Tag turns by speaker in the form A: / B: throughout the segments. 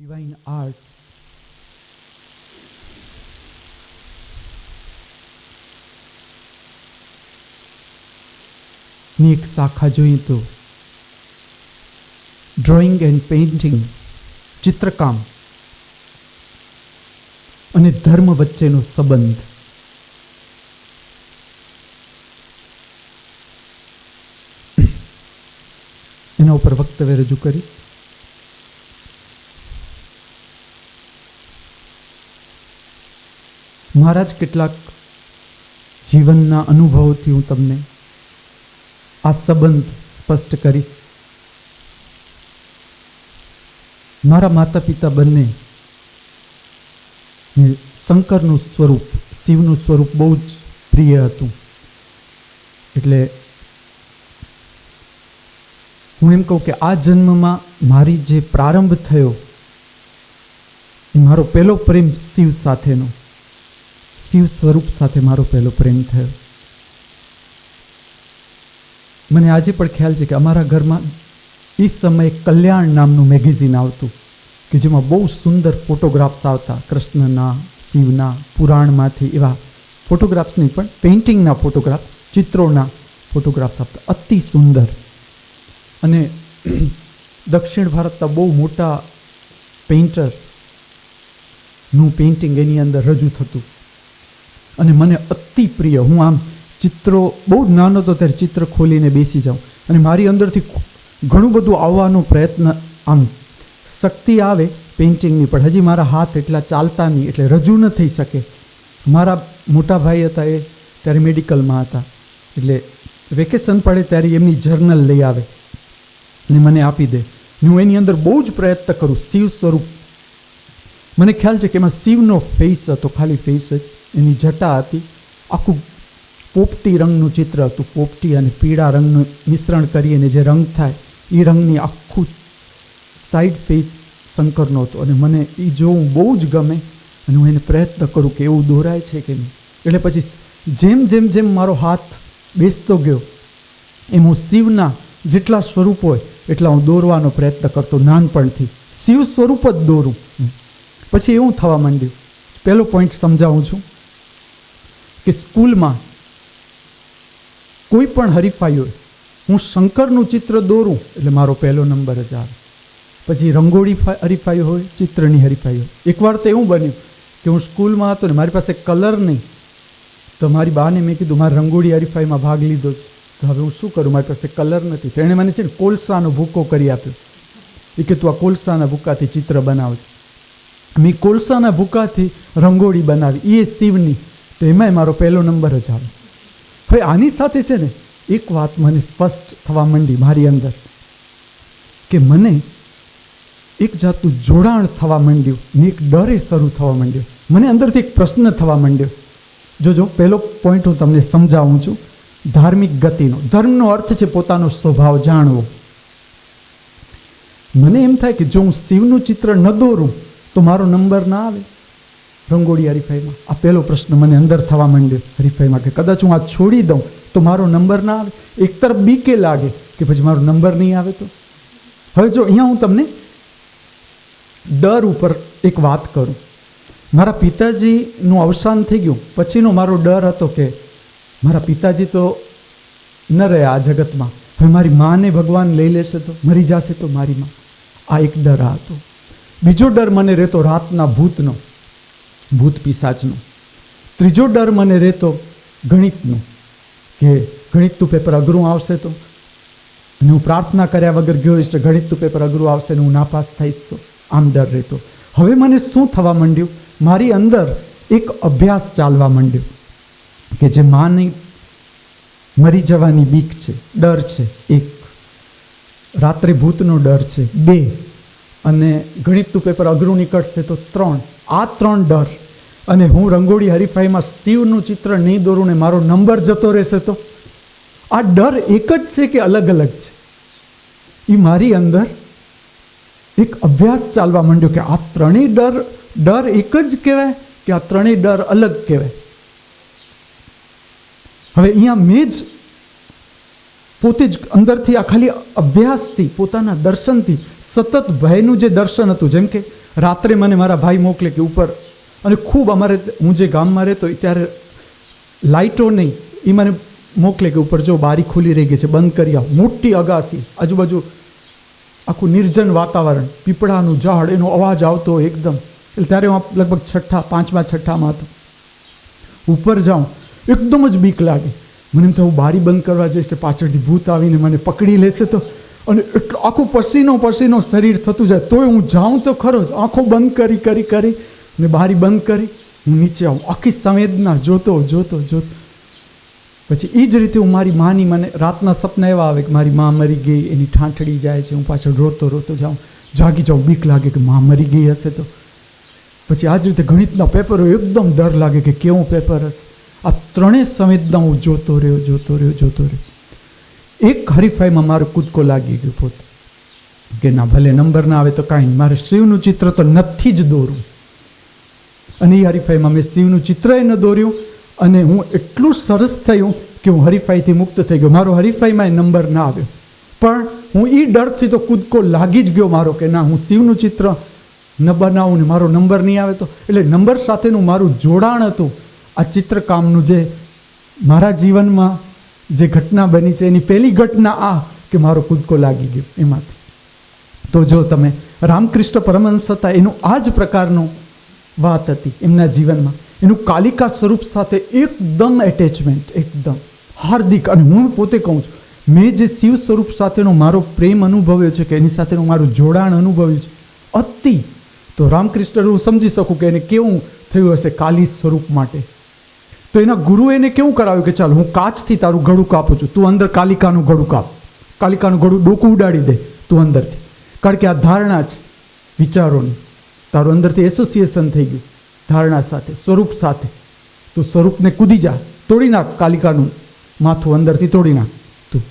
A: Divine arts ની એક શાખા જોઈએ તો ડ્રોઈંગ એન્ડ પેઇન્ટિંગ, ચિત્રકામ અને ધર્મ વચ્ચેનો સંબંધ. એના ઉપર વક્તવ્ય રજૂ કરીશ. મારા જ કેટલાક જીવનના અનુભવોથી હું તમને આ સંબંધ સ્પષ્ટ કરીશ. મારા માતા પિતા બંને શંકરનું સ્વરૂપ, શિવનું સ્વરૂપ બહુ જ પ્રિય હતું. એટલે હું એમ કહું કે આ જન્મમાં મારી જે પ્રારંભ થયો એ મારો પહેલો પ્રેમ શિવ સાથેનો, શિવ સ્વરૂપ સાથે મારો પહેલો પ્રેમ થયો. મને આજે પણ ખ્યાલ છે કે અમારા ઘરમાં એ સમયે કલ્યાણ નામનું મેગેઝિન આવતું કે જેમાં બહુ સુંદર ફોટોગ્રાફ્સ આવતા, કૃષ્ણના, શિવના, પુરાણમાંથી એવા ફોટોગ્રાફ્સ નહીં પણ પેઇન્ટિંગના ફોટોગ્રાફ્સ, ચિત્રોના ફોટોગ્રાફ્સ આવતા, અતિ સુંદર. અને દક્ષિણ ભારતના બહુ મોટા પેઇન્ટરનું પેઇન્ટિંગ એની અંદર રજૂ થતું અને મને અતિ પ્રિય. હું આમ ચિત્રો, બહુ જ નાનો હતો ત્યારે ચિત્ર ખોલીને બેસી જાઉં અને મારી અંદરથી ઘણું બધું આવવાનો પ્રયત્ન, આમ શક્તિ આવે પેઇન્ટિંગની, પણ હજી મારા હાથ એટલા ચાલતા નહીં, એટલે રજૂ ન થઈ શકે. મારા મોટા ભાઈ હતા, એ ત્યારે મેડિકલમાં હતા, એટલે વેકેશન પડે ત્યારે એમની જર્નલ લઈ આવે ને મને આપી દે. હું એની અંદર બહુ જ પ્રયત્ન કરું. શિવ સ્વરૂપ, મને ખ્યાલ છે કે એમાં શિવનો ફેસ હતો, ખાલી ફેસ જ, એની જટા હતી, આખું પોપટી રંગનું ચિત્ર હતું. પોપટી અને પીળા રંગનું મિશ્રણ કરીને જે રંગ થાય એ રંગની આખું સાઈડ ફેસ શંકરનો હતો અને મને એ જોવું બહુ જ ગમે અને હું એને પ્રયત્ન કરું કે એવું દોરાય છે કે નહીં. એટલે પછી જેમ જેમ જેમ મારો હાથ બેસતો ગયો એમ હું શિવના જેટલા સ્વરૂપ હોય એટલા હું દોરવાનો પ્રયત્ન કરતો, નાનપણથી શિવ સ્વરૂપ જ દોરું. પછી એવું થવા માંડ્યું. પહેલો પોઈન્ટ સમજાવું છું કે સ્કૂલમાં કોઈ પણ હરીફાઈ હોય, હું શંકરનું ચિત્ર દોરું એટલે મારો પહેલો નંબર જ આવે. પછી રંગોળી હરીફાઈ હોય, ચિત્રની હરીફાઈ હોય. એકવાર તો એવું બન્યું કે હું સ્કૂલમાં હતો ને મારી પાસે કલર નહીં, તો મારી બાને મેં કીધું મારે રંગોળી હરીફાઈમાં ભાગ લીધો છે, તો હવે હું શું કરું, મારી પાસે કલર નથી. તો એણે મને છે ને કોલસાનો ભૂકો કરી આપ્યો. એ કે તું આ કોલસાના ભૂકાથી ચિત્ર બનાવજે. મેં કોલસાના ભૂકાથી રંગોળી બનાવી, એ શિવની, તો એમાંય મારો પહેલો નંબર જ આવે. હવે આની સાથે છે ને એક વાત મને સ્પષ્ટ થવા માંડી મારી અંદર, કે મને એક જાતનું જોડાણ થવા માંડ્યું ને એક ડરે શરૂ થવા માંડ્યો. મને અંદરથી એક પ્રશ્ન થવા માંડ્યો. જો પહેલો પોઈન્ટ હું તમને સમજાવું છું, ધાર્મિક ગતિનો. ધર્મનો અર્થ છે પોતાનો સ્વભાવ જાણવો. મને એમ થાય કે જો હું શિવનું ચિત્ર ન દોરું તો મારો નંબર ના આવે રંગોળી હરીફાઈમાં. આ પહેલો પ્રશ્ન મને અંદર થવા માંડ્યો હરીફાઈમાં, કે કદાચ હું આ છોડી દઉં તો મારો નંબર ના આવે. એક તરફ બીકે લાગે કે પછી મારો નંબર નહીં આવે તો. હવે જો અહીંયા હું તમને ડર ઉપર એક વાત કરું. મારા પિતાજીનું અવસાન થઈ ગયું પછીનો મારો ડર હતો કે મારા પિતાજી તો ન રહ્યા આ જગતમાં, હવે મારી માને ભગવાન લઈ લેશે તો, મરી જશે તો મારી માં. આ એક ડર હતો. બીજો ડર મને રહેતો રાતના ભૂતનો, ભૂત પિશાચનો. ત્રીજો ડર મને રહેતો ગણિતનો, કે ગણિતનું પેપર અઘરું આવશે તો, અને હું પ્રાર્થના કર્યા વગર ગયો હોઈશ તો ગણિતનું પેપર અઘરું આવશે ને હું નાપાસ થઈશ તો, આમ ડર રહેતો. હવે મને શું થવા માંડ્યું, મારી અંદર એક અભ્યાસ ચાલવા માંડ્યો કે જે માની મરી જવાની બીક છે, ડર છે એક, રાત્રે ભૂતનો ડર છે 2, અને ગણિતનું પેપર અઘરું નીકળશે તો 3. આ 3 ડર, અને હું રંગોળી હરીફાઈમાં શિવનું ચિત્ર નહીં દોરું ને મારો નંબર જતો રહેશે તો. આ ડર એક જ છે કે અલગ અલગ છે? એ મારી અંદર એક અભ્યાસ ચાલવા માંડ્યો કે આ ત્રણેય ડર એક જ કહેવાય કે આ ત્રણેય ડર અલગ કહેવાય. હવે અહીંયા મેં જ પોતે જ અંદરથી આ ખાલી અભ્યાસથી, પોતાના દર્શનથી સતત ભયનું જે દર્શન હતું, જેમ કે રાત્રે મને મારા ભાઈ મોકલે કે ઉપર, અને ખૂબ અમારે, હું જે ગામમાં રહેતો ત્યારે લાઇટો નહીં, એ મને મોકલે કે ઉપર જો બારી ખુલ્લી રહી ગઈ છે, બંધ કરી આવો. મોટી અગાસી, આજુબાજુ આખું નિર્જન વાતાવરણ, પીપળાનું ઝાડ, એનો અવાજ આવતો એકદમ. એટલે ત્યારે હું લગભગ પાંચમા છઠ્ઠામાં હતો. ઉપર જાઉં એકદમ જ બીક લાગે. મને એમ થયું બારી બંધ કરવા જઈશ તો પાછળથી ભૂત આવીને મને પકડી લેશે તો, અને એટલો આખું પસીનો શરીર થતું જાય. તોય હું જાઉં તો ખરો જ, આંખો બંધ કરી ને બારી બંધ કરી હું નીચે આવું. આખી સંવેદના જોતો. પછી એ જ રીતે હું મારી માની, મને રાતના સપના એવા આવે કે મારી મા મરી ગઈ, એની ઠાંઠડી જાય છે, હું પાછળ રોતો જાઉં, જાગી જાઉં, બીક લાગે કે મા મરી ગઈ હશે તો. પછી આ જ રીતે ગણિતના પેપરો, એકદમ ડર લાગે કે કેવું પેપર હશે. આ ત્રણેય સંવેદના હું જોતો રહ્યો. એક હરીફાઈમાં મારો કૂદકો લાગી ગયો પોતે, કે ના ભલે નંબર ના આવે તો કાંઈ, મારે શિવનું ચિત્ર તો નથી જ દોરવું. અને એ હરીફાઈમાં મેં શિવનું ચિત્ર ન દોર્યું, અને હું એટલું સરસ થયું કે હું હરીફાઈથી મુક્ત થઈ ગયો. મારો હરીફાઈમાં નંબર ના આવ્યો, પણ હું એ ડરથી તો કૂદકો લાગી જ ગયો મારો, કે ના હું શિવનું ચિત્ર ન બનાવું ને મારો નંબર નહીં આવે તો. એટલે નંબર સાથેનું મારું જોડાણ હતું આ ચિત્રકામનું, જે મારા જીવનમાં જે ઘટના બની છે એની પહેલી ઘટના આ કે મારો કૂદકો લાગી ગયો એમાંથી. તો જો તમે રામકૃષ્ણ પરમહંસ હતા, એનું આ જ પ્રકારનું વાત હતી એમના જીવનમાં. એનું કાલિકા સ્વરૂપ સાથે એકદમ એટેચમેન્ટ, એકદમ હાર્દિક. અને હું પોતે કહું છું, મેં જે શિવ સ્વરૂપ સાથેનો મારો પ્રેમ અનુભવ્યો છે, કે એની સાથેનું મારું જોડાણ અનુભવ્યું છે અતિ, તો રામકૃષ્ણ હું સમજી શકું કે એને કેવું થયું હશે કાલી સ્વરૂપ માટે. તો એના ગુરુએ એને કેવું કરાવ્યું કે ચાલ હું કાચથી તારું ગળું કાપું છું, તું અંદર કાલિકાનું ગળું કાપ, કાલિકાનું ગળું ડોકું ઉડાડી દે તું અંદરથી, કારણ કે આ ધારણા છે વિચારોની, તારું અંદરથી એસોસિએશન થઈ ગયું ધારણા સાથે, સ્વરૂપ સાથે. તું સ્વરૂપને કૂદી જા, તોડી નાખ કાલિકાનું માથું, અંદરથી તોડી નાખ તું.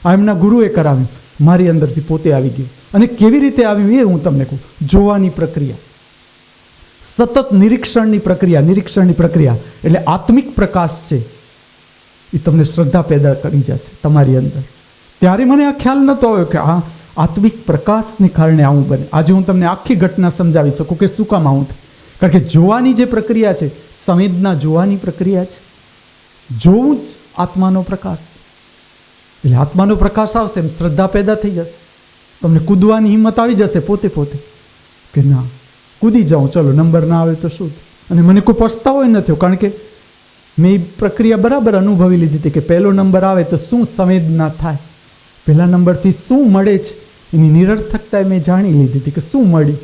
A: આ એમના ગુરુએ કરાવ્યું, મારી અંદરથી પોતે આવી ગયું. અને કેવી રીતે આવ્યું એ હું તમને કહું. જોવાની પ્રક્રિયા, સતત નિરીક્ષણની પ્રક્રિયા, એટલે આત્મિક પ્રકાશ છે એ તમને શ્રદ્ધા પેદા કરી જશે તમારી અંદર. ત્યારે મને આ ખ્યાલ નહોતો આવ્યો કે આ આત્મિક પ્રકાશને કારણે આવું બને. આજે હું તમને આખી ઘટના સમજાવી શકું કે શું કામ આવું. કારણ કે જોવાની જે પ્રક્રિયા છે, સંવેદના જોવાની પ્રક્રિયા છે, જોવું જ આત્માનો પ્રકાશ. એટલે આત્માનો પ્રકાશ આવશે એમ શ્રદ્ધા પેદા થઈ જશે, તમને કૂદવાની હિંમત આવી જશે પોતે કે ના કૂદી જાઉં, ચલો નંબર ના આવે તો શું. અને મને કોઈ પસ્તાવો ન થયો, કારણ કે મેં એ પ્રક્રિયા બરાબર અનુભવી લીધી હતી કે પહેલો નંબર આવે તો શું સંવેદના થાય, પહેલા નંબરથી શું મળે છે એની નિરર્થકતા મેં જાણી લીધી હતી કે શું મળી.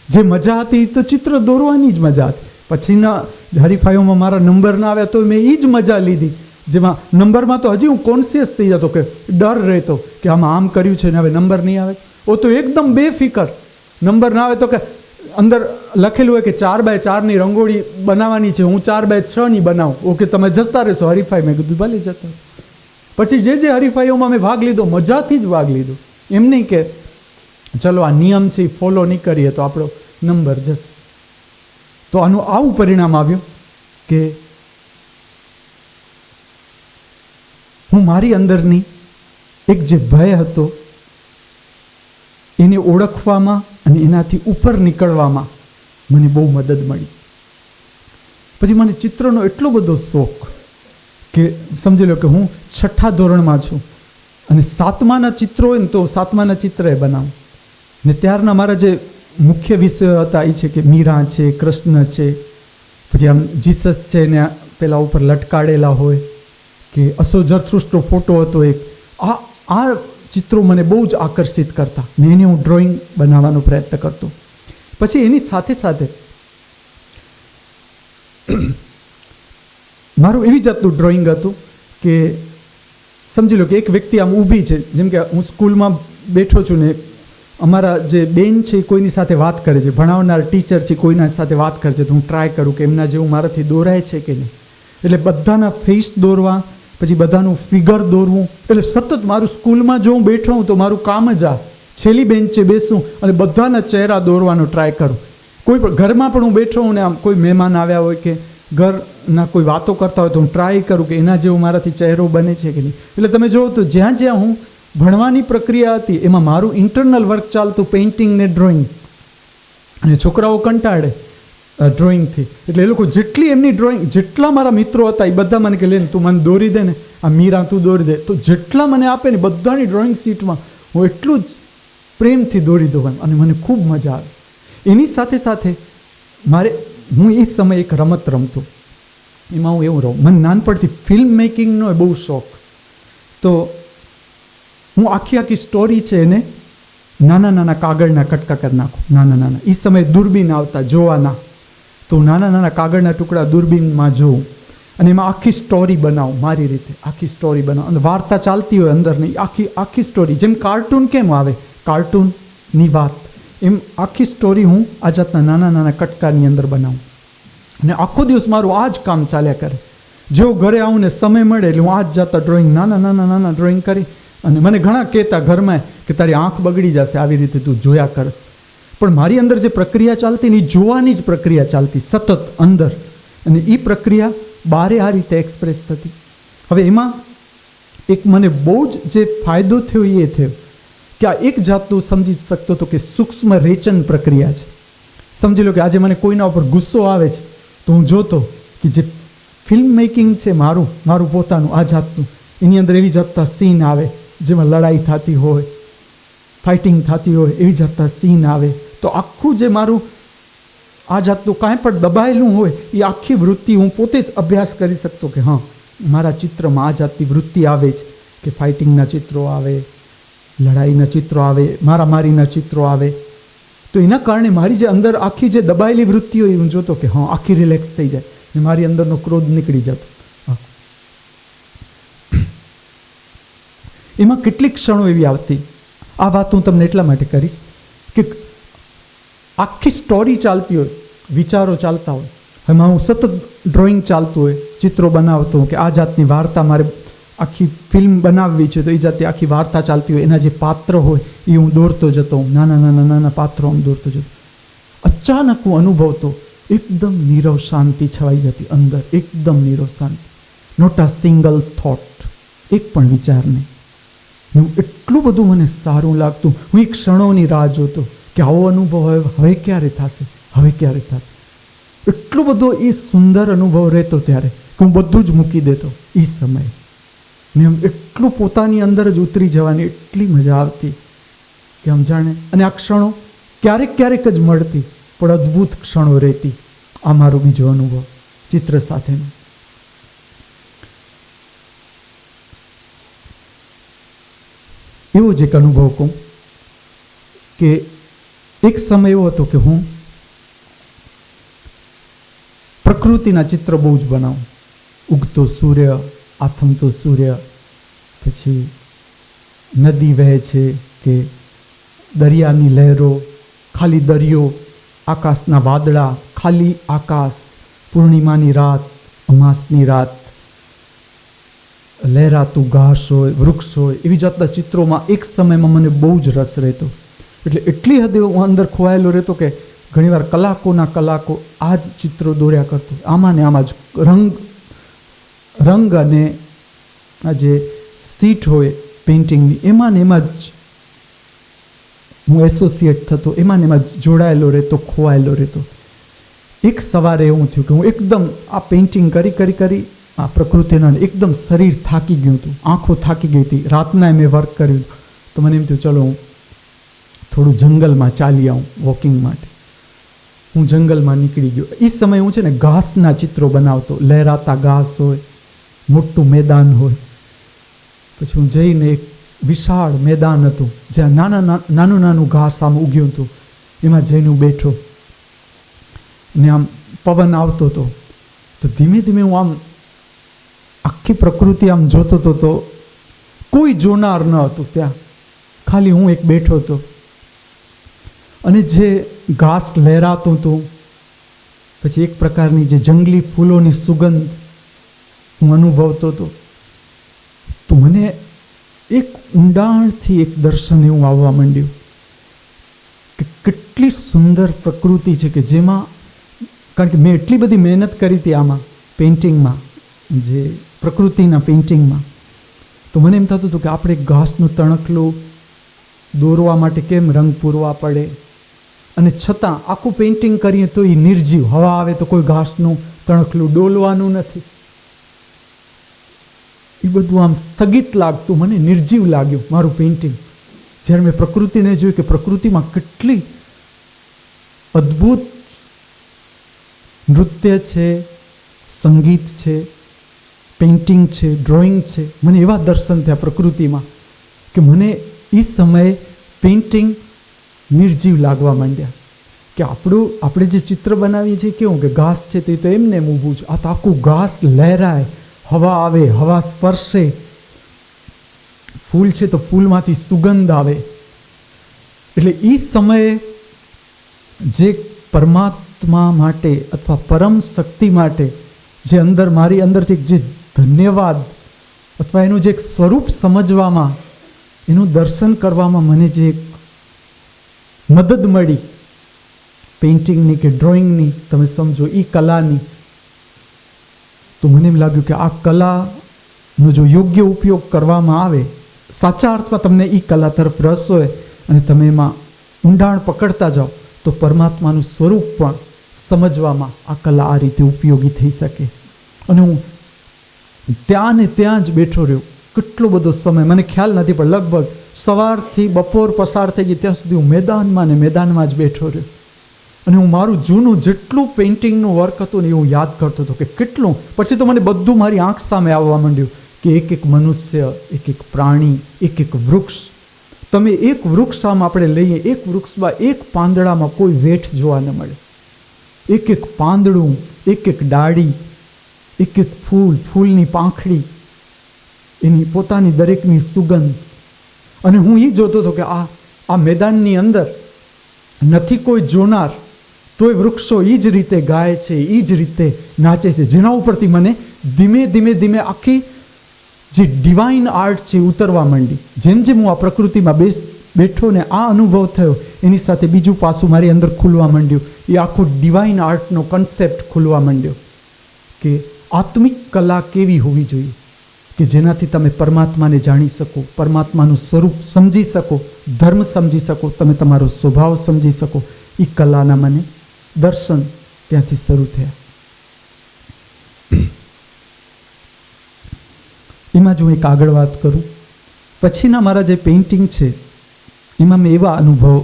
A: જે મજા હતી તો ચિત્ર દોરવાની જ મજા હતી. પછીના હરીફાઈઓમાં મારા નંબર ના આવ્યા તો મેં એ જ મજા લીધી, જેમાં નંબરમાં તો હજી હું કોન્શિયસ થઈ જતો કે ડર રહેતો કે આમાં આમ કર્યું છે ને હવે નંબર નહીં આવે. ઓ તો એકદમ બેફિકર, નંબર ના આવે તો કે અંદર લખેલું હોય કે 4x4ની રંગોળી બનાવવાની છે, હું 4x6ની બનાવું. ઓકે તમે જતા રહેશો હરીફાઈ. મેં કીધું ભલે જતો. પછી જે હરીફાઈઓમાં મેં ભાગ લીધો, મજાથી જ ભાગ લીધો, એમ નહીં કે ચલો આ નિયમ છે ફોલો નહીં કરીએ તો આપણો નંબર જશે. તો આનું આવું પરિણામ આવ્યું કે હું મારી અંદરની એક જે ભય હતો એને ઓળખવામાં અને એનાથી ઉપર નીકળવામાં મને બહુ મદદ મળી. પછી મને ચિત્રનો એટલો બધો શોખ કે સમજી લો કે હું 6ઠ્ઠા ધોરણમાં છું અને 7માના ચિત્રો હોય ને તો 7માના ચિત્ર એ બનાવું. ને ત્યારના મારા જે મુખ્ય વિષયો હતા એ છે કે મીરા છે, કૃષ્ણ છે, પછી આમ જીસસ છે ને પેલા ઉપર લટકાડેલા હોય, કે અસો જરથુષ્ટનો ફોટો હતો એક. આ ચિત્રો મને બહુ જ આકર્ષિત કરતા ને એની હું ડ્રોઈંગ બનાવવાનો પ્રયત્ન કરતો. પછી એની સાથે સાથે મારું એવી જાતનું ડ્રોઈંગ હતું કે સમજી લો કે એક વ્યક્તિ આમ ઊભી છે, જેમ કે હું સ્કૂલમાં બેઠો છું ને અમારા જે બેન છે કોઈની સાથે વાત કરે છે, ભણાવનાર ટીચર છે કોઈના સાથે વાત કરે છે, તો હું ટ્રાય કરું કે એમના જેવું મારાથી દોરાય છે કે નહીં. એટલે બધાના ફેસ દોરવા, પછી બધાનું ફિગર દોરવું. એટલે સતત મારું સ્કૂલમાં જો હું બેઠો હું તો મારું કામ જ આ છેલ્લી બેન્ચે બેસું અને બધાના ચહેરા દોરવાનો ટ્રાય કરું. કોઈ પણ ઘરમાં પણ હું બેઠો હું ને આમ કોઈ મહેમાન આવ્યા હોય કે ઘરના કોઈ વાતો કરતા હોય તો હું ટ્રાય કરું કે એના જેવો મારાથી ચહેરો બને છે કે નહીં. એટલે તમે જુઓ તો જ્યાં જ્યાં હું ભણવાની પ્રક્રિયા હતી, એમાં મારું ઇન્ટરનલ વર્ક ચાલતું, પેઇન્ટિંગ ને ડ્રોઈંગ. અને છોકરાઓ કંટાળે ડ્રોઈંગથી, એટલે એ લોકો જેટલી એમની ડ્રોઈંગ, જેટલા મારા મિત્રો હતા એ બધા મને કે લે તું મને દોરી દે ને, આ મીરા તું દોરી દે, તો જેટલા મને આપે ને બધાની ડ્રોઈંગ શીટમાં હું એટલું જ પ્રેમથી દોરી દઉં એમ, અને મને ખૂબ મજા આવે. એની સાથે સાથે હું એ સમયે એક રમત રમતો, એમાં હું એવું રહું, મને નાનપણથી ફિલ્મ મેકિંગનો બહુ શોખ. તો હું આખી સ્ટોરી છે એને નાના નાના કાગળના કટકા કરી નાખું, નાના. એ સમયે દૂરબીન આવતા જોવાના, તો નાના કાગળના ટુકડા દૂરબીનમાં જોઉં અને એમાં આખી સ્ટોરી બનાવું, મારી રીતે આખી સ્ટોરી બનાવું. અને વાર્તા ચાલતી હોય અંદરની આખી સ્ટોરી, જેમ કાર્ટૂન કેમ આવે, કાર્ટૂનની વાત, એમ આખી સ્ટોરી હું આ જાતના નાના કટકાની અંદર બનાવું. અને આખો દિવસ મારું આ જ કામ ચાલ્યા કરે. જેવો ઘરે આવું ને સમય મળે એટલે હું આ જ જાતા ડ્રોઈંગ, નાના ડ્રોઈંગ કરી. અને મને ઘણા કહેતા ઘરમાં કે તારી આંખ બગડી જશે આવી રીતે તું જોયા કરશ, પણ મારી અંદર જે પ્રક્રિયા ચાલતી ને એ જોવાની જ પ્રક્રિયા ચાલતી સતત અંદર, અને એ પ્રક્રિયા બારે આ રીતે એક્સપ્રેસ થતી. હવે એમાં એક મને બહુ જ જે ફાયદો થયો એ થયો કે આ એક જાતનું સમજી શકતો હતો કે સૂક્ષ્મ રેચન પ્રક્રિયા છે. સમજી લો કે આજે મને કોઈના ઉપર ગુસ્સો આવે છે તો હું જોતો કે જે ફિલ્મ મેકિંગ છે મારું પોતાનું આ જાતનું, એની અંદર એવી જાતના સીન આવે જેમાં લડાઈ થતી હોય, ફાઇટિંગ થતી હોય, એવી જાતના સીન આવે. તો આખું જે મારું આ જાતનું કાંઈ પણ દબાયેલું હોય એ આખી વૃત્તિ હું પોતે જ અભ્યાસ કરી શકતો કે હા મારા ચિત્રમાં આ જાતની વૃત્તિ આવે જ, કે ફાઇટિંગના ચિત્રો આવે, લડાઈના ચિત્રો આવે, મારામારીના ચિત્રો આવે. તો એના કારણે મારી જે અંદર આખી જે દબાયેલી વૃત્તિ હોય હું જોતો કે હા આખી રિલેક્સ થઈ જાય ને મારી અંદરનો ક્રોધ નીકળી જતો. એમાં કેટલીક ક્ષણો એવી આવતી, આ વાત હું તમને એટલા માટે કરીશ કે આખી સ્ટોરી ચાલતી હોય, વિચારો ચાલતા હોય, એમાં હું સતત ડ્રોઈંગ ચાલતું હોય, ચિત્રો બનાવતો હું કે આ જાતની વાર્તા મારે આખી ફિલ્મ બનાવવી છે, તો એ જાતની આખી વાર્તા ચાલતી હોય, એના જે પાત્ર હોય એ હું દોરતો જતો, નાના પાત્રો હું દોરતો જતો. અચાનક હું અનુભવતો એકદમ નીરવ શાંતિ છવાઈ જતી અંદર, એકદમ નીરવ શાંતિ, નોટ અ સિંગલ થોટ, એક પણ વિચાર નહીં. એટલું બધું મને સારું લાગતું, હું એક ક્ષણોની રાહ જોતો કે આવો અનુભવ હવે ક્યારે થશે, હવે ક્યારે થશે. એટલો બધો એ સુંદર અનુભવ રહેતો ત્યારે કે હું બધું જ મૂકી દેતો એ સમયે, ને આમ એટલું પોતાની અંદર જ ઉતરી જવાની એટલી મજા આવતી કે આમ જાણે. અને આ ક્ષણો ક્યારેક જ મળતી, પણ અદ્ભુત ક્ષણો રહેતી. આ મારો બીજો અનુભવ ચિત્ર સાથેનો. એવો જ એક અનુભવ કહું કે એક સમય એવો હતો કે હું પ્રકૃતિના ચિત્ર બહુ જ બનાવું, ઉગતો સૂર્ય, આથમતો સૂર્ય, પછી નદી વહે છે કે દરિયાની લહેરો, ખાલી દરિયો, આકાશના વાદળા, ખાલી આકાશ, પૂર્ણિમાની રાત, અમાસની રાત, લહેરાતું ઘાસ હોય, વૃક્ષ હોય, એવી જાતના ચિત્રોમાં એક સમયમાં મને બહુ જ રસ રહેતો. એટલે એટલી હદે હું અંદર ખોવાયેલો રહેતો કે ઘણીવાર કલાકો આ જ ચિત્રો દોર્યા કરતો. આમાં ને આમાં જ રંગ અને આ જે સીટ હોય પેઇન્ટિંગની, એમાં ને એમાં જ હું એસોસિએટ થતો, એમાં ને એમાં જોડાયેલો રહેતો, ખોવાયેલો રહેતો. એક સવારે એવું થયું કે હું એકદમ આ પેઇન્ટિંગ કરી આ પ્રકૃતિના એકદમ શરીર થાકી ગયું હતું, આંખો થાકી ગઈ હતી, રાતના મેં વર્ક કર્યું. તો મને એમ થયું ચલો હું થોડું જંગલમાં ચાલી આવું વોકિંગ માટે. હું જંગલમાં નીકળી ગયો. એ સમયે હું છે ને ઘાસના ચિત્રો બનાવતો, લહેરાતા ઘાસ હોય, મોટું મેદાન હોય. પછી હું જઈને એક વિશાળ મેદાન હતું જ્યાં નાનું ઘાસ આમ ઉગ્યું હતું, એમાં જઈને હું બેઠો ને આમ પવન આવતો હતો. તો ધીમે ધીમે હું આમ આખી પ્રકૃતિ આમ જોતો હતો, તો કોઈ જોનાર ન હતું ત્યાં, ખાલી હું એક બેઠો હતો. અને જે ઘાસ લહેરાતું હતું, પછી એક પ્રકારની જે જંગલી ફૂલોની સુગંધ હું અનુભવતો હતો. તો મને એક ઊંડાણથી એક દર્શન એવું આવવા માંડ્યું કે કેટલી સુંદર પ્રકૃતિ છે કે જેમાં, કારણ કે મેં એટલી બધી મહેનત કરી હતી આમાં પેઇન્ટિંગમાં, જે પ્રકૃતિના પેઇન્ટિંગમાં, તો મને એમ થતું હતું કે આપણે ઘાસનું તણખલું દોરવા માટે કેમ રંગ પૂરવા પડે, અને છતાં આખું પેઇન્ટિંગ કરીએ તો એ નિર્જીવ, હવા આવે તો કોઈ ઘાસનું તણખલું ડોલવાનું નથી. એ બધું આમ સ્થગિત લાગતું, મને નિર્જીવ લાગ્યું મારું પેઇન્ટિંગ. જ્યારે મેં પ્રકૃતિને જોયું કે પ્રકૃતિમાં કેટલી અદ્ભુત નૃત્ય છે, સંગીત છે, પેઇન્ટિંગ છે, ડ્રોઈંગ છે, મને એવા દર્શન થયા પ્રકૃતિમાં કે મને એ સમયે પેઇન્ટિંગ નિર્જીવ લાગવા માંડ્યા. કે આપણે જે ચિત્ર બનાવીએ છીએ કેવું કે ઘાસ છે તે તો એમને એમ ઊભું છે, આ તો આખું ઘાસ લહેરાય, હવા આવે, હવા સ્પર્શે, ફૂલ છે તો ફૂલમાંથી સુગંધ આવે. એટલે એ સમયે જે પરમાત્મા માટે અથવા પરમ શક્તિ માટે જે અંદર મારી અંદરથી જે ધન્યવાદ અથવા એનું જે એક સ્વરૂપ સમજવામાં, એનું દર્શન કરવામાં મને જે એક મદદ મળી પેઇન્ટિંગની કે ડ્રોઈંગની, તમે સમજો એ કલાની, તો મને એમ લાગ્યું કે આ કલાનો જો યોગ્ય ઉપયોગ કરવામાં આવે, સાચા અર્થમાં તમને એ કલા તરફ રસ હોય અને તમે એમાં ઊંડાણ પકડતા જાઓ, તો પરમાત્માનું સ્વરૂપ પણ સમજવામાં આ કલા આ રીતે ઉપયોગી થઈ શકે. અને હું ત્યાં ને ત્યાં જ બેઠો રહ્યો કેટલો બધો સમય, મને ખ્યાલ નથી, પણ લગભગ સવારથી બપોર પસાર થઈ ગઈ ત્યાં સુધી હું મેદાનમાં ને મેદાનમાં જ બેઠો રહ્યો. અને હું મારું જૂનું જેટલું પેઇન્ટિંગનું વર્ક હતું ને એ હું યાદ કરતો હતો કે કેટલું. પછી તો મને બધું મારી આંખ સામે આવવા માંડ્યું કે એક એક મનુષ્ય, એક એક પ્રાણી, એક એક વૃક્ષ. તમે એક વૃક્ષ આમ આપણે લઈએ, એક વૃક્ષમાં એક પાંદડામાં કોઈ વેઠ જોવા ન મળે. એક એક પાંદડું, એક એક ડાળી, એક એક ફૂલ, ફૂલની પાંખડી, એની પોતાની દરેકની સુગંધ. અને હું એ જોતો હતો કે આ મેદાનની અંદર નથી કોઈ જોનાર, તોય વૃક્ષો એ જ રીતે ગાય છે, એ જ રીતે નાચે છે, જેના ઉપરથી મને ધીમે ધીમે ધીમે આખી જે ડિવાઇન આર્ટ છે ઉતરવા માંડી. જેમ જેમ હું આ પ્રકૃતિમાં બેઠો ને આ અનુભવ થયો, એની સાથે બીજું પાસું મારી અંદર ખુલવા માંડ્યું. એ આખો ડિવાઇન આર્ટનો કન્સેપ્ટ ખુલવા માંડ્યો કે આત્મિક કલા કેવી હોવી જોઈએ કે જેનાથી તમે પરમાત્માને જાણી શકો, પરમાત્માનું સ્વરૂપ સમજી શકો, ધર્મ સમજી શકો, તમે તમારો સ્વભાવ સમજી શકો. એ કલાના મને દર્શન ત્યાંથી શરૂ થયા. એમાં જો એક આગળ વાત કરું, પછીના મારા જે પેઇન્ટિંગ છે એમાં મેં એવા અનુભવ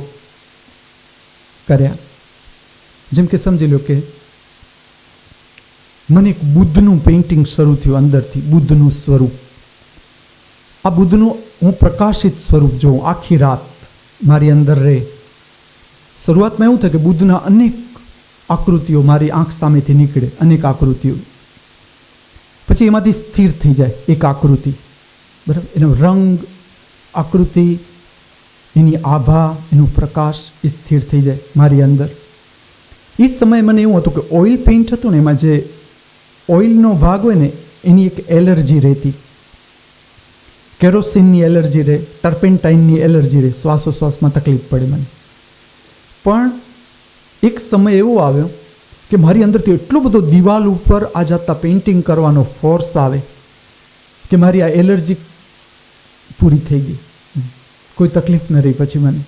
A: કર્યા, જેમ કે સમજી લો કે મને એક બુદ્ધનું પેઇન્ટિંગ શરૂ થયું અંદરથી, બુદ્ધનું સ્વરૂપ. આ બુદ્ધનું હું પ્રકાશિત સ્વરૂપ જોઉં આખી રાત મારી અંદર રહે. શરૂઆતમાં એવું થાય કે બુદ્ધના અનેક આકૃતિઓ મારી આંખ સામેથી નીકળે, અનેક આકૃતિઓ. પછી એમાંથી સ્થિર થઈ જાય એક આકૃતિ, બરાબર, એનો રંગ, આકૃતિ, એની આભા, એનું પ્રકાશ એ સ્થિર થઈ જાય મારી અંદર. એ સમયે મને એવું હતું કે ઓઇલ પેઇન્ટ હતું ને, એમાં જે ઓઇલનો ભાગ હોય ને એની એક એલર્જી રહેતી, કેરોસીનની એલર્જી રહે, ટર્પેન્ટાઇનની એલર્જી રહે, શ્વાસોશ્વાસમાં તકલીફ પડે મને. પણ એક સમય એવો આવ્યો કે મારી અંદરથી એટલો બધો દિવાલ ઉપર આ જાતના પેઇન્ટિંગ કરવાનો ફોર્સ આવે કે મારી આ એલર્જી પૂરી થઈ ગઈ, કોઈ તકલીફ ન રહી પછી મને.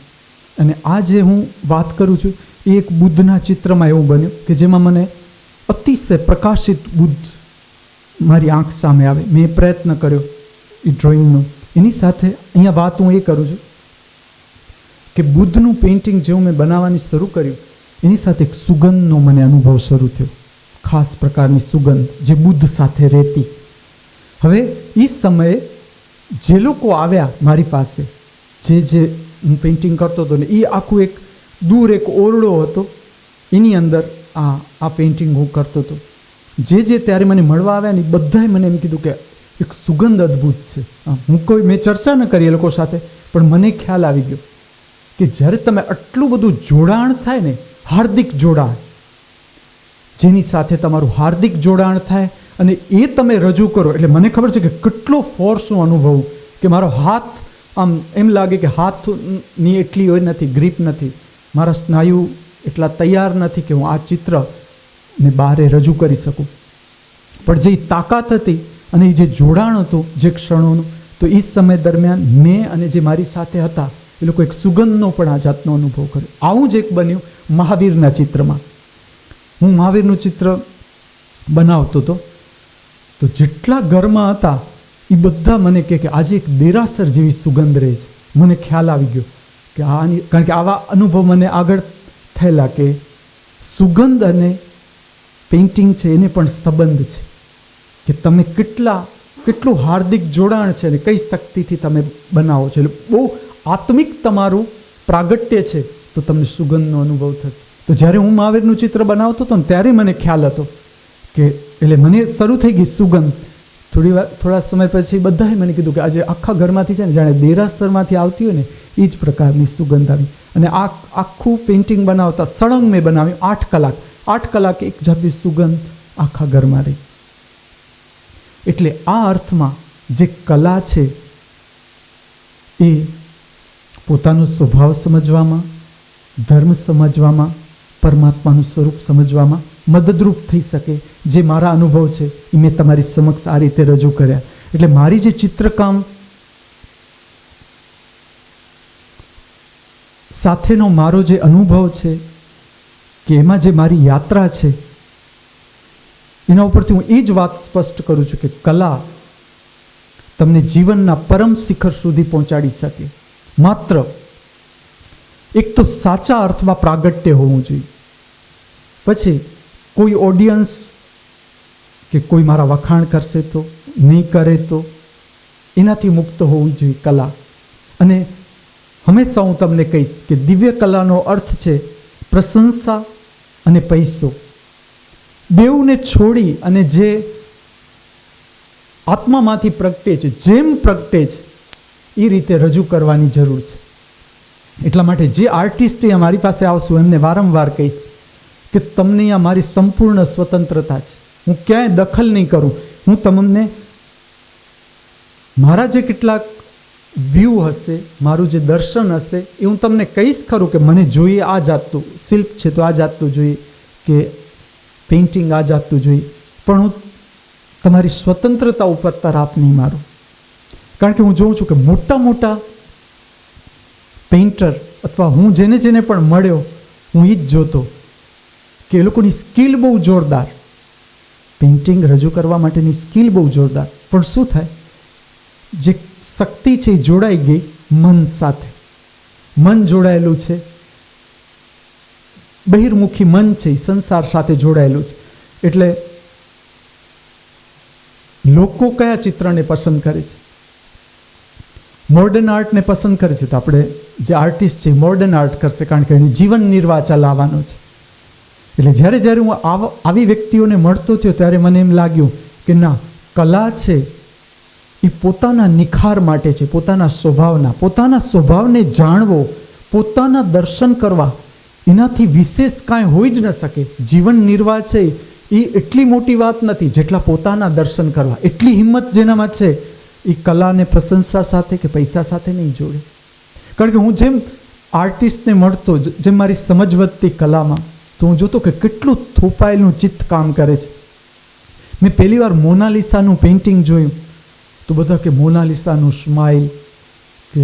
A: અને આ જે હું વાત કરું છું એ એક બુદ્ધના ચિત્રમાં એવું બન્યું કે જેમાં મને અતિશય પ્રકાશિત બુદ્ધ મારી આંખ સામે આવે. મેં પ્રયત્ન કર્યો એ ડ્રોઈંગનો. એની સાથે અહીંયા વાત હું એ કરું છું કે બુદ્ધનું પેઇન્ટિંગ જેવું મેં બનાવવાની શરૂ કર્યું, એની સાથે એક સુગંધનો મને અનુભવ શરૂ થયો, ખાસ પ્રકારની સુગંધ જે બુદ્ધ સાથે રહેતી. હવે એ સમયે જે લોકો આવ્યા મારી પાસે, જે હું પેઇન્ટિંગ કરતો હતો ને, એ આખું એક દૂર એક ઓરડો હતો, એની અંદર આ પેઇન્ટિંગ હું કરતો હતો. જે ત્યારે મને મળવા આવ્યા ને બધાએ મને એમ કીધું કે એક સુગંધ અદ્ભુત છે. મેં ચર્ચા ન કરી એ લોકો સાથે, પણ મને ખ્યાલ આવી ગયો કે જ્યારે તમે આટલું બધું જોડાણ થાય ને, હાર્દિક જોડાણ, જેની સાથે તમારું હાર્દિક જોડાણ થાય અને એ તમે રજૂ કરો, એટલે મને ખબર છે કે કેટલો ફોર્સ હું અનુભવું કે મારો હાથ આમ એમ લાગે કે હાથની એટલી હોય નથી, ગ્રીપ નથી, મારા સ્નાયુ એટલા તૈયાર નથી કે હું આ ચિત્રને બહારે રજૂ કરી શકું. પણ જે તાકાત હતી અને એ જે જોડાણ હતું જે ક્ષણોનું, તો એ સમય દરમિયાન મેં અને જે મારી સાથે હતા એ લોકો એક સુગંધનો પણ આ જાતનો અનુભવ કર્યો. આવું જ એક બન્યું મહાવીરના ચિત્રમાં. હું મહાવીરનું ચિત્ર બનાવતો હતો તો જેટલા ઘરમાં હતા એ બધા મને કહે કે આજે એક દેરાસર જેવી સુગંધ રહે છે. મને ખ્યાલ આવી ગયો કે કારણ કે આવા અનુભવ મને આગળ થયેલા કે સુગંધ અને પેઇન્ટિંગ છે એને પણ સંબંધ છે કે તમે કેટલું હાર્દિક જોડાણ છે અને કઈ શક્તિથી તમે બનાવો છો. એટલે બહુ આત્મિક તમારું પ્રાગટ્ય છે તો તમને સુગંધનો અનુભવ થશે. તો જ્યારે હું મહાવીરનું ચિત્ર બનાવતો હતો ને ત્યારે મને ખ્યાલ હતો કે એટલે મને શરૂ થઈ ગઈ સુગંધ. થોડા સમય પછી બધાએ મને કીધું કે આજે આખા ઘરમાંથી છે ને જાણે દેરાસરમાંથી આવતી હોય ને એ જ પ્રકારની સુગંધ આવી. અને આ આખું પેઇન્ટિંગ બનાવતા સળંગ મેં બનાવ્યું 8 કલાક. 8 કલાક એક જાતની સુગંધ આખા ઘરમાં રહી. એટલે આ અર્થમાં જે કલા છે એ પોતાનો સ્વભાવ સમજવામાં, ધર્મ સમજવામાં, પરમાત્માનું સ્વરૂપ સમજવામાં મદદરૂપ થઈ શકે. જે મારા અનુભવ છે એ મેં તમારી સમક્ષ આ રીતે રજૂ કર્યા. એટલે મારી જે ચિત્રકામ સાથેનો મારો જે અનુભવ છે કે એમાં જે મારી યાત્રા છે એના ઉપરથી હું એ જ વાત સ્પષ્ટ કરું છું કે કલા તમને જીવનના પરમ શિખર સુધી પહોંચાડી શકે. માત્ર એક તો સાચા અર્થમાં પ્રાગટ્ય હોવું જોઈએ. પછી કોઈ ઓડિયન્સ કે કોઈ મારા વખાણ કરશે તો નહીં કરે તો એનાથી મુક્ત હોવી જોઈએ કલા. અને હંમેશા હું તમને કહીશ કે દિવ્ય કલાનો અર્થ છે પ્રશંસા અને પૈસો. બેઉને છોડી અને જે આત્મામાંથી પ્રગટે છે, જેમ પ્રગટે છે એ રીતે રજૂ કરવાની જરૂર છે. એટલા માટે જે આર્ટિસ્ટ અમારી પાસે આવશું એમને વારંવાર કહીશ કે તમને અહીંયા મારી સંપૂર્ણ સ્વતંત્રતા છે. હું ક્યાંય દખલ નહીં કરું. હું તમને મારા જે કેટલાક વ્યૂ હશે, મારું જે દર્શન હશે એ હું તમને કહીશ ખરું કે મને જોઈએ આ જાતનું શિલ્પ છે તો આ જાતનું જોઈએ કે પેઇન્ટિંગ આ જાતનું જોઈએ. પણ હું તમારી સ્વતંત્રતા ઉપર તરાપ નહીં મારું. કારણ કે હું જોઉં છું કે મોટા મોટા પેઇન્ટર અથવા હું જેને પણ મળ્યો હું એ જ જોતો કે એ લોકોની સ્કિલ બહુ જોરદાર, પેઇન્ટિંગ રજૂ કરવા માટેની સ્કિલ બહુ જોરદાર. પણ શું થાય, જે શક્તિ છે એ જોડાઈ ગઈ મન સાથે. મન જોડાયેલું છે, બહિર્મુખી મન છે એ સંસાર સાથે જોડાયેલું છે. એટલે લોકો કયા ચિત્રને પસંદ કરે છે? મોડર્ન આર્ટને પસંદ કરે છે. તો આપણે જે આર્ટિસ્ટ છે મોડર્ન આર્ટ કરશે કારણ કે એને જીવન નિર્વાહ ચલાવવાનો છે. એટલે જ્યારે હું આવી વ્યક્તિઓને મળતો થયો ત્યારે મને એમ લાગ્યું કે ના, કલા છે એ પોતાના નિખાર માટે છે, પોતાના સ્વભાવને જાણવો, પોતાના દર્શન કરવા, એનાથી વિશેષ કાંઈ હોઈ જ ન શકે. જીવન નિર્વાહ છે એ એટલી મોટી વાત નથી જેટલા પોતાના દર્શન કરવા. એટલી હિંમત જેનામાં છે એ કલાને પ્રશંસા સાથે કે પૈસા સાથે નહીં જોડે. કારણ કે હું જેમ આર્ટિસ્ટને મળતો, જેમ મારી સમજ વધતી કલામાં, તો હું જોતો કે કેટલું થોપાયેલું ચિત્ત કામ કરે છે. મેં પહેલી વાર મોનાલિસાનું પેઇન્ટિંગ જોયું તો બધા કે મોનાલિસાનું સ્માઇલ, કે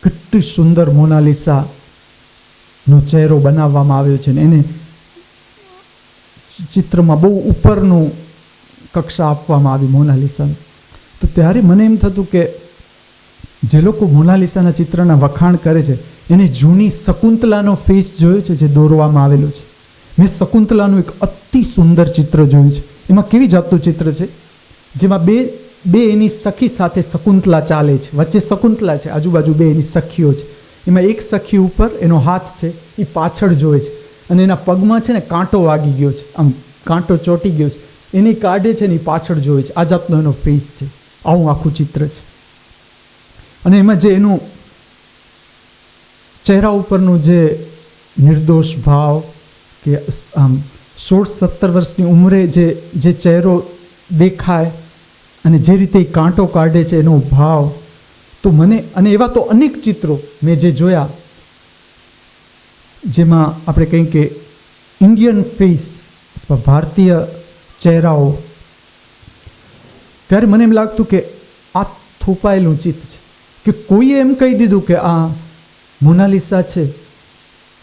A: કેટલી સુંદર મોનાલિસાનો ચહેરો બનાવવામાં આવ્યો છે ને એને ચિત્રમાં બહુ ઉપરનું કક્ષા આપવામાં આવી મોનાલિસાને. તો ત્યારે મને એમ થતું કે જે લોકો મોનાલિસાના ચિત્રના વખાણ કરે છે એને જૂની શકુંતલાનો ફેસ જોયો છે જે દોરવામાં આવેલો છે. મેં શકુંતલાનું એક અતિ સુંદર ચિત્ર જોયું છે. એમાં કેવી જાતનું ચિત્ર છે જેમાં બે એની સખી સાથે શકુંતલા ચાલે છે, વચ્ચે શકુંતલા છે, આજુબાજુ બે એની સખીઓ છે. એમાં એક સખી ઉપર એનો હાથ છે એ પાછળ જોવે છે અને એના પગમાં છે ને કાંટો વાગી ગયો છે, આમ કાંટો ચોંટી ગયો છે, એની કાઢે છે ને એ પાછળ જોવે છે. આ જાતનો એનો ફેસ છે. આવું આખું ચિત્ર છે. અને એમાં જે એનું ચહેરા ઉપરનું જે નિર્દોષ ભાવ કે આમ 16-17 વર્ષની ઉંમરે જે ચહેરો દેખાય અને જે રીતે એ કાંટો કાઢે છે એનો ભાવ, તો મને, અને એવા તો અનેક ચિત્રો મેં જે જોયા જેમાં આપણે કહીએ કે ઇન્ડિયન ફેસ અથવા ભારતીય ચહેરાઓ, ત્યારે મને એમ લાગતું કે આ થોપાયેલું ચિત્ત છે કે કોઈએ એમ કહી દીધું કે આ મોનાલિસા છે,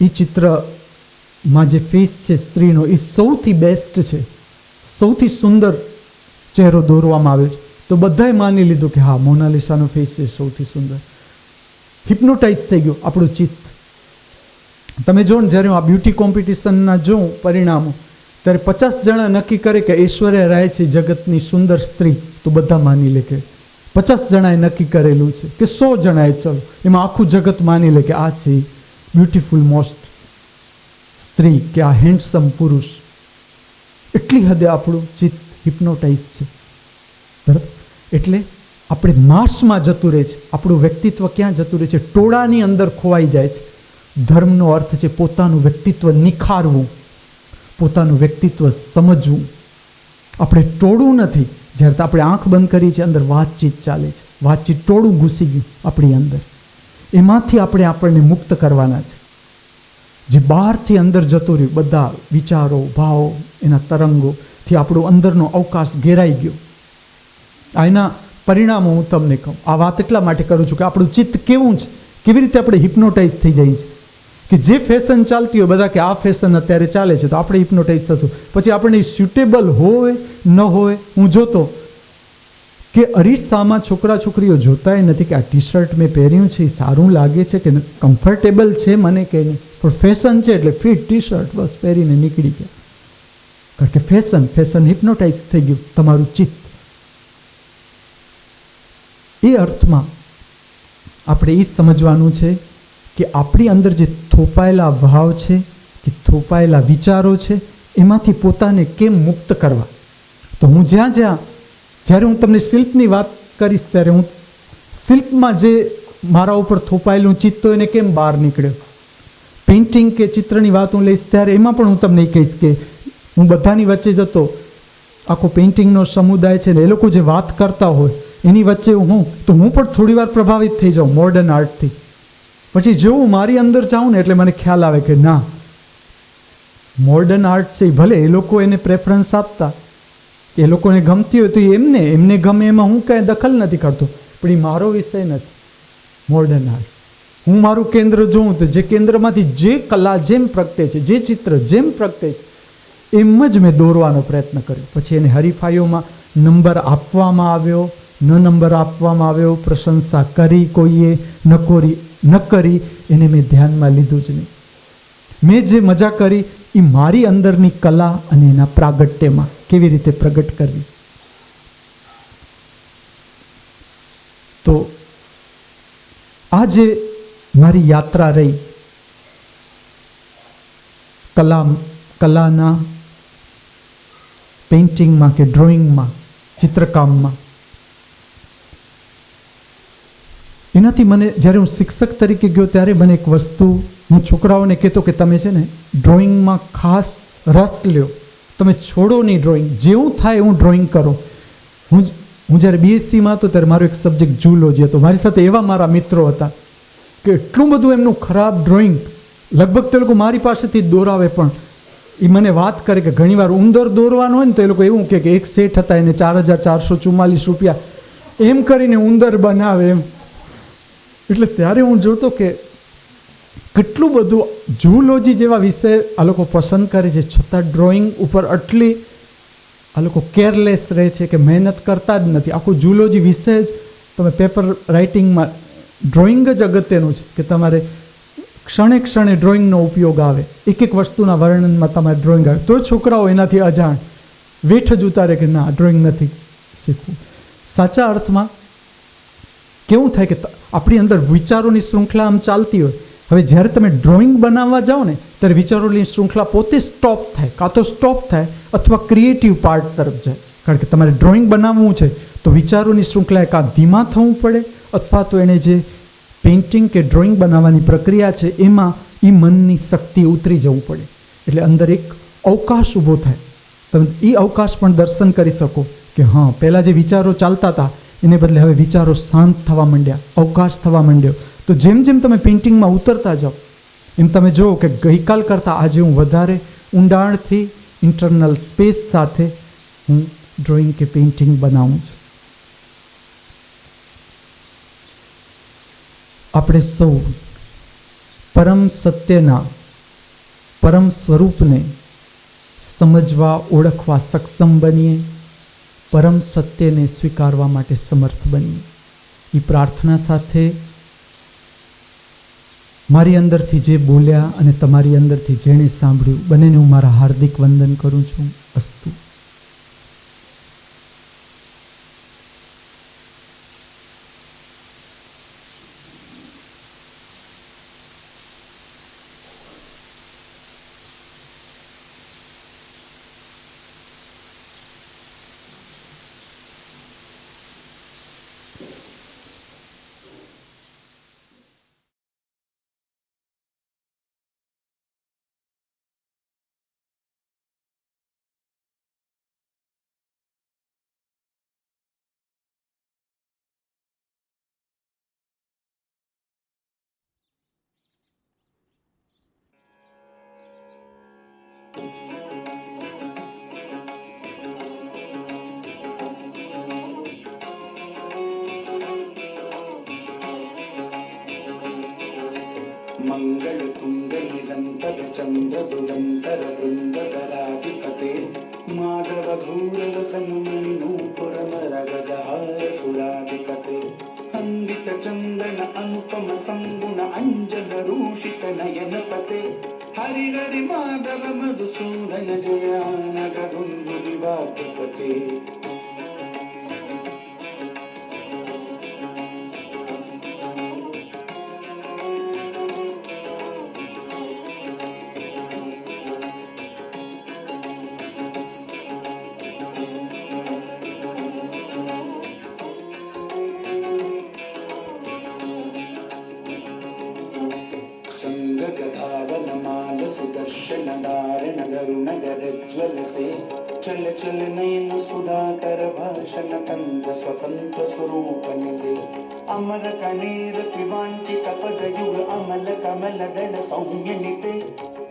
A: એ ચિત્રમાં જે ફેસ છે સ્ત્રીનો એ સૌથી બેસ્ટ છે, સૌથી સુંદર ચહેરો દોરવામાં આવ્યો છે, તો બધાએ માની લીધું કે હા મોનાલિસાનો ફેસ છે સૌથી સુંદર. હિપ્નોટાઇઝ થઈ ગયું આપણું ચિત્ત. તમે જો ને, જ્યારે હું આ બ્યુટી કોમ્પિટિશનના જોઉં પરિણામો, ત્યારે 50 જણા નક્કી કરે કે ઐશ્વર્યા રાય છે જગતની સુંદર સ્ત્રી, તો બધા માની લે કે 50 જણાએ નક્કી કરેલું છે કે 100 જણાએ, ચલો એમાં આખું જગત માની લે કે આ છે બ્યુટીફુલ મોસ્ટ સ્ત્રી, કે આ હેન્ડસમ પુરુષ. એટલી હદે આપણું ચિત્ત હિપ્નોટાઇઝ છે. બરાબર? એટલે આપણે માસમાં જતું રહે છે, આપણું વ્યક્તિત્વ ક્યાં જતું રહે છે? ટોળાની અંદર ખોવાઈ જાય છે. ધર્મનો અર્થ છે પોતાનું વ્યક્તિત્વ નિખારવું, પોતાનું વ્યક્તિત્વ સમજવું. આપણે ટોળું નથી. જ્યારે આપણે આંખ બંધ કરી છે, અંદર વાતચીત ચાલે છે, વાતચીત ટોળું ઘૂસી ગયું આપણી અંદર. એમાંથી આપણને મુક્ત કરવાના છે. જે બહારથી અંદર જતું રહ્યું, બધા વિચારો, ભાવો, એના તરંગોથી આપણો અંદરનો અવકાશ ઘેરાઈ ગયો. આ એના પરિણામો હું તમને કહું. આ વાત એટલા માટે કરું છું કે આપણું ચિત્ત કેવું છે, કેવી રીતે આપણે હિપ્નોટાઇઝ થઈ જાય છે. કે જે ફેશન ચાલતી હોય, બધા કે આ ફેશન અત્યારે ચાલે છે, તો આપણે હિપ્નોટાઇઝ થશું. પછી આપણને સ્યુટેબલ હોય ન હોય. હું જોતો કે અરીસામાં છોકરા છોકરીઓ જોતાય નથી કે આ ટી શર્ટ મેં પહેર્યું છે એ સારું લાગે છે કે કમ્ફર્ટેબલ છે મને કે નહીં, પણ ફેશન છે એટલે ફિટ ટી શર્ટ બસ પહેરીને નીકળી ગયા. કારણ કે ફેશન હિપ્નોટાઇઝ થઈ ગયું તમારું ચિત્ત. એ અર્થમાં આપણે એ સમજવાનું છે કે આપણી અંદર જે થોપાયેલા ભાવ છે, કે થોપાયેલા વિચારો છે, એમાંથી પોતાને કેમ મુક્ત કરવા. તો હું જ્યારે હું તમને શિલ્પની વાત કરીશ, ત્યારે હું શિલ્પમાં જે મારા ઉપર થોપાયેલું ચિત્ત એને કેમ બહાર નીકળ્યો. પેઇન્ટિંગ કે ચિત્રની વાત હું લઈશ ત્યારે એમાં પણ હું તમને એ કહીશ કે હું બધાની વચ્ચે જતો, આખો પેઇન્ટિંગનો સમુદાય છે ને, એ લોકો જે વાત કરતા હોય એની વચ્ચે હું પણ થોડી વાર પ્રભાવિત થઈ જાઉં મોડર્ન આર્ટથી. પછી જેવું મારી અંદર જાઉં ને એટલે મને ખ્યાલ આવે કે ના, મોડર્ન આર્ટ છે, ભલે એ લોકો એને પ્રેફરન્સ આપતા, એ લોકોને ગમતી હોય તો એમને ગમે, એમાં હું કાંઈ દખલ નથી કરતો, પણ એ મારો વિષય નથી. મોડર્ન આર્ટ હું મારું કેન્દ્ર જોઉં તો જે કેન્દ્રમાંથી જે કલા જેમ પ્રગટે છે, જે ચિત્ર જેમ પ્રગટે છે, એમ જ મેં દોરવાનો પ્રયત્ન કર્યો. પછી એને હરીફાઈઓમાં નંબર આપવામાં આવ્યો, ન નંબર આપવામાં આવ્યો, પ્રશંસા કરી કોઈએ ન કરી, એને મેં ધ્યાનમાં લીધું જ નહીં. મેં જે મજા કરી એ મારી અંદરની કલા અને એના પ્રાગટ્યમાં કેવી રીતે પ્રગટ કરવી. તો આ જે મારી યાત્રા રહી કલાના પેઇન્ટિંગમાં કે ડ્રોઈંગમાં, ચિત્રકામમાં, એનાથી મને જ્યારે હું શિક્ષક તરીકે ગયો ત્યારે મને એક વસ્તુ હું છોકરાઓને કહેતો કે તમે છે ને ડ્રોઈંગમાં ખાસ રસ લ્યો, તમે છોડો નહીં ડ્રોઈંગ, જેવું થાય એવું ડ્રોઈંગ કરો. હું જ્યારે બીએસસીમાં હતો ત્યારે મારો એક સબ્જેક્ટ ઝૂલોજી હતો. મારી સાથે એવા મારા મિત્રો હતા કે એટલું બધું એમનું ખરાબ ડ્રોઈંગ, લગભગ તે લોકો મારી પાસેથી જ દોરાવે, પણ એ મને વાત કરે કે ઘણીવાર ઉંદર દોરવાનો હોય ને તો એ લોકો એવું કહે કે એક સેટ હતા એને 4,444 રૂપિયા એમ કરીને ઉંદર બનાવે એમ. એટલે ત્યારે હું જોતો કે કેટલું બધું ઝૂલોજી જેવા વિષય આ લોકો પસંદ કરે છે, છતાં ડ્રોઈંગ ઉપર આટલી આ લોકો કેરલેસ રહે છે કે મહેનત કરતા જ નથી. આખું ઝૂલોજી વિષય જ તમે પેપર રાઇટિંગમાં ડ્રોઈંગ જ અગત્યનું છે કે તમારે ક્ષણે ક્ષણે ડ્રોઈંગનો ઉપયોગ આવે, એક વસ્તુના વર્ણનમાં તમારે ડ્રોઈંગ આવે. તો છોકરાઓ એનાથી અજાણ વેઠ જ ઉતારે કે ના ડ્રોઈંગ નથી શીખવું. સાચા અર્થમાં કેવું થાય કે આપણી અંદર વિચારોની શૃંખલા આમ ચાલતી હોય. હવે જ્યારે તમે ડ્રોઈંગ બનાવવા જાઓ ને ત્યારે વિચારોની શૃંખલા પોતે સ્ટોપ થાય, કાં તો સ્ટોપ થાય અથવા ક્રિએટિવ પાર્ટ તરફ જાય. કારણ કે તમારે ડ્રોઈંગ બનાવવું છે તો વિચારોની શૃંખલાએ કાં ધીમા થવું પડે અથવા તો એને જે પેઇન્ટિંગ કે ડ્રોઈંગ બનાવવાની પ્રક્રિયા છે એમાં એ મનની શક્તિ ઉતરી જવું પડે. એટલે અંદર એક અવકાશ ઊભો થાય. તમે એ અવકાશ પણ દર્શન કરી શકો કે હા, પહેલાં જે વિચારો ચાલતા હતા એને બદલે હવે વિચારો શાંત થવા માંડ્યા, અવકાશ થવા માંડ્યો. તો જેમ જેમ તમે પેઇન્ટિંગમાં ઉતરતા જાઓ એમ તમે જુઓ કે ગઈકાલ કરતાં આજે હું વધારે ઊંડાણથી ઇન્ટરનલ સ્પેસ સાથે હું ડ્રોઈંગ કે પેઇન્ટિંગ બનાવું છું. આપણે સૌ પરમ સત્યના પરમ સ્વરૂપને સમજવા ઓળખવા સક્ષમ બનીએ, પરમ સત્યને સ્વીકારવા માટે સમર્થ બનીએ. એ પ્રાર્થના સાથે મારી અંદરથી જે બોલ્યા અને તમારી અંદરથી જેણે સાંભળ્યું બંનેને હું મારા હાર્દિક વંદન કરું છું. અસ્તુ.
B: मंगल तुंग निरंतर चंद्र दुरंतर वृंदधराधिपते माधव घूरव सन्मणि नूपुर मरगदहार सुराधिपते अंगित चंदन अनुपम संगुण अंजन रूषित नयन पते हरि हरि माधव मधुसूदन जयानग धुंधु विभागपते सुदर्शन नारायण गरुण गरज्वल से चल चल नयन सुधाकर भाषण कंद स्वतंत्र स्वरूप निधे अमर कनेर पिवांचित पद युग अमल कमल दल सौम्य निते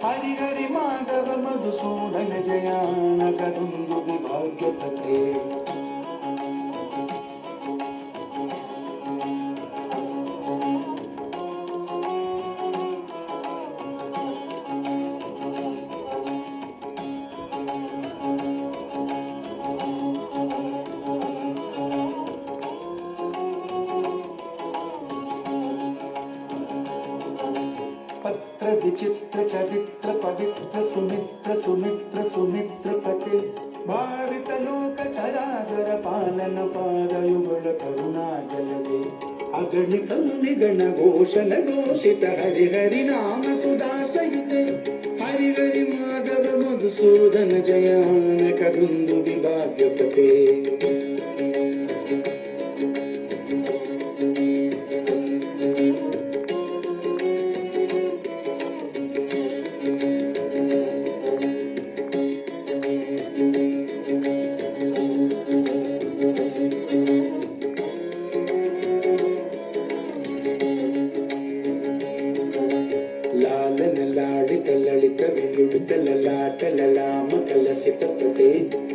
B: हरि हरि माधव मधुसूदन जयान गरुंदु विभाग्यपते विचित्र चरित्र पवित्र सुमित्र सुमित्र सुमित्र पते भावित लोक चराचर पालन पार युगल करुणा जलदे अगणित निगण घोषण घोषित हरि हरि नाम सुधा सयुते हरि हरि माधव मधुसूदन जयान करुंदु विभाग्यपते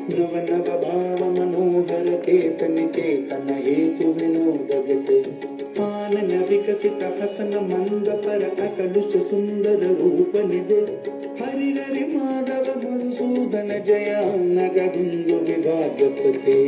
B: नव नव भाव मनोहर केतन केतन हेतु विनोद विटे आनन विकसित हसन मंद पर अकलुष सुंदर रूप निधे हरि हरि माधव मधुसूदन जयान गरुंदु विभाग्यपते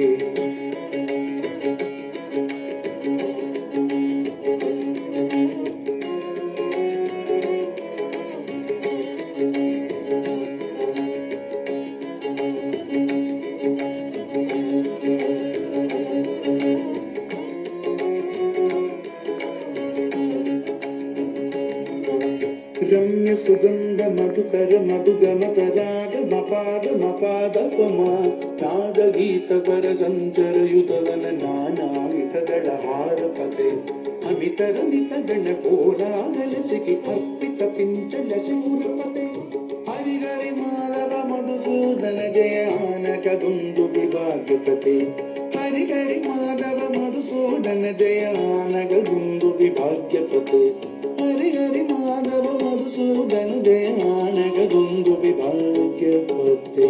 B: रम्य सुगंध मधुकर मधुगम पराग मपाद मपादपमा नाद गीत पर संचर युतवन नाना मितदळ हार पते अमित रमित गण कोलाहल सिखि अर्पित पिंचल शूरपते हरि हरि माधव मधुसूदन जयान कदुंदु विभाग्यपते हरि हरि माधव मधुसूदन जयान कदुंदु विभाग्यपते हरि हरि माधव मधुसूदन जयान कदुंदु विभाग्यपते